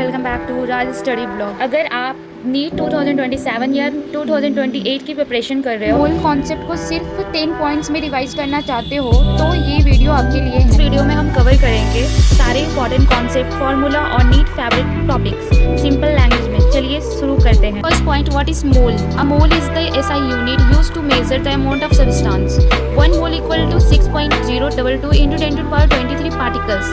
Welcome back to Raj study blog. अगर आप NEET 2027 या 2028 की प्रिपरेशन कर रहे हो, होल कॉन्सेप्ट को सिर्फ 10 पॉइंट्स में रिवाइज करना चाहते हो तो ये वीडियो आपके लिए है। इस वीडियो में हम कवर करेंगे सारे इंपॉर्टेंट कॉन्सेप्ट, फार्मूला और NEET favourite topics simple language में। चलिए शुरू करते हैं। First point, what is mole? A mole is the SI unit used to measure the amount of substance. 1 mole equal to 6.022 into 10 to the power 23 particles.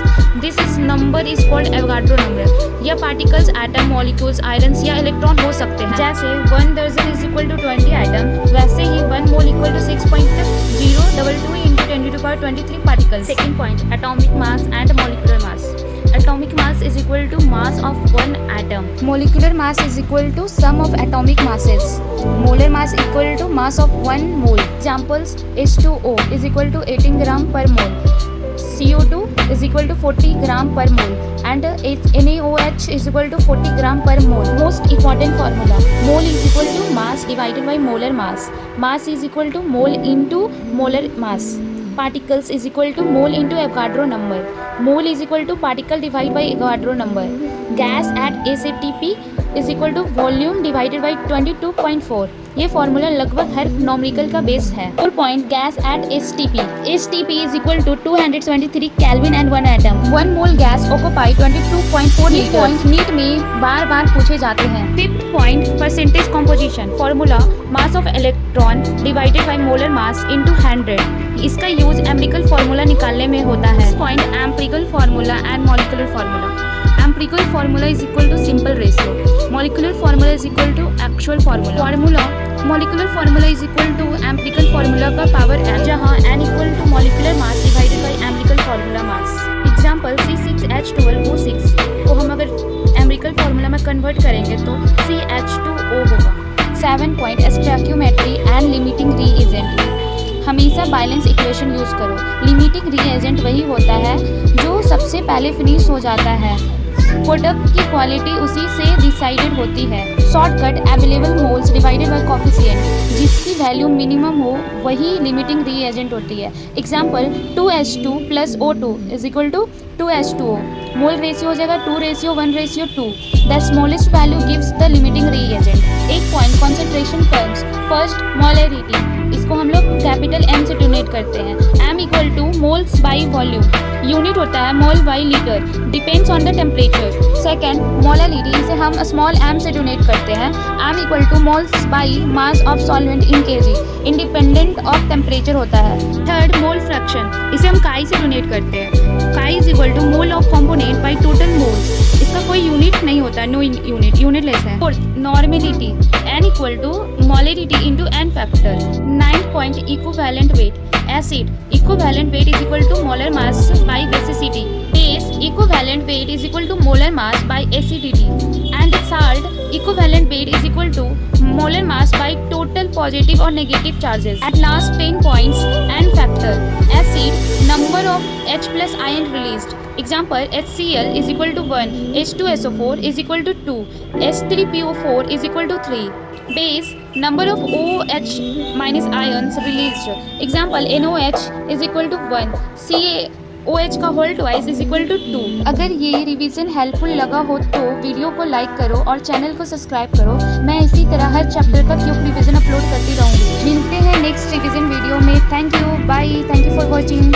This is number is called Avogadro number। यह particles atom, molecules, irons या electron हो सकते हैं। जैसे 1 दर्जन is equal to 20 item, वैसे ही 1 mole equal to 6.022 into 10 to the power 23 particles। Second point, atomic mass and molecular mass. Atomic mass is equal to mass of one atom. Molecular mass is equal to sum of atomic masses. Molar mass equal to mass of one mole. Examples: H2O is equal to 18 gram per mole. CO2 is equal to 40 gram per mole. And NaOH is equal to 40 gram per mole. Most important formula: mole is equal to mass divided by molar mass. Mass is equal to mole into molar mass. Particles is equal to mole into Avogadro number. Mole is equal to particle divided by Avogadro number. Gas at ACTP is equal to volume divided by 22.4. ये formula लगभग हर numerical का base है। 4 point, gas at STP। STP is equal to 273 Kelvin and 1 atom. 1 mole gas occupy 22.4 liters. NEET में बार बार पूछे जाते हैं। 5th point, percentage composition. Formula mass of electron divided by molar mass into 100। इसका use empirical formula निकालने में होता है। Point, empirical formula and molecular formula. Empirical formula is equal to simple ratio. Molecular formula is equal to actual formula. Molecular formula is equal to empirical formula का power n, जहाँ n equal to molecular mass divided by empirical formula mass. Example, C6H12O6 को हम अगर empirical formula में convert करेंगे तो CH2O होगा। 7 point, stoichiometry and limiting reagent. हमेशा बैलेंस इक्वेशन यूज करो। लिमिटिंग रीएजेंट वही होता है जो सबसे पहले फिनिश हो जाता है। प्रोडक्ट की क्वालिटी उसी से डिसाइडेड होती है। Shortcut, available moles divided by coefficient. जिसकी वैल्यू मिनिमम हो वही लिमिटिंग रीएजेंट होती है। Example, 2H2 plus O2 is equal to 2H2O। Mole ratio हो जाएगा 2:1:2। The smallest value gives the limiting reagent. एक point, concentration terms. First, molarity. इसको हम लोग कैपिटल M से डिनोट करते हैं। M equal to moles by volume. Unit होता है mole by litre, depends on the temperature. Second, molarity, इसे हम स्मॉल m से डोनेट करते हैं। m equal to moles by mass of solvent in kg, independent of temperature होता है। Third, mole fraction, इसे हम काई से डोनेट करते हैं। Chi is equal to mole of component by total moles. इसका कोई यूनिट नहीं होता, नो यूनिट, यूनिटलेस है। Fourth, normality, n equal to molarity into n factor. 9th point, equivalent weight. Acid, equivalent weight is equal to molar mass by basicity. Base, equivalent weight is equal to molar mass by acidity. And salt, equivalent weight is equal to molar mass by total positive or negative charges. At last, 10 points, N factor. Acid, number of H plus ion released. Example, HCl is equal to 1, H2SO4 is equal to 2, H3PO4 is equal to 3. Base, number of OH minus ions released. Example, NOH is equal to 1, CaOH का whole twice is equal to 2. अगर ये revision helpful लगा हो तो video को like करो और channel को सब्सक्राइब करो। मैं इसी तरह हर चैप्टर का क्यूब रिवीजन अपलोड करती रहूँगी। मिलते हैं नेक्स्ट रिवीजन वीडियो में। Thank you, bye, thank you for watching.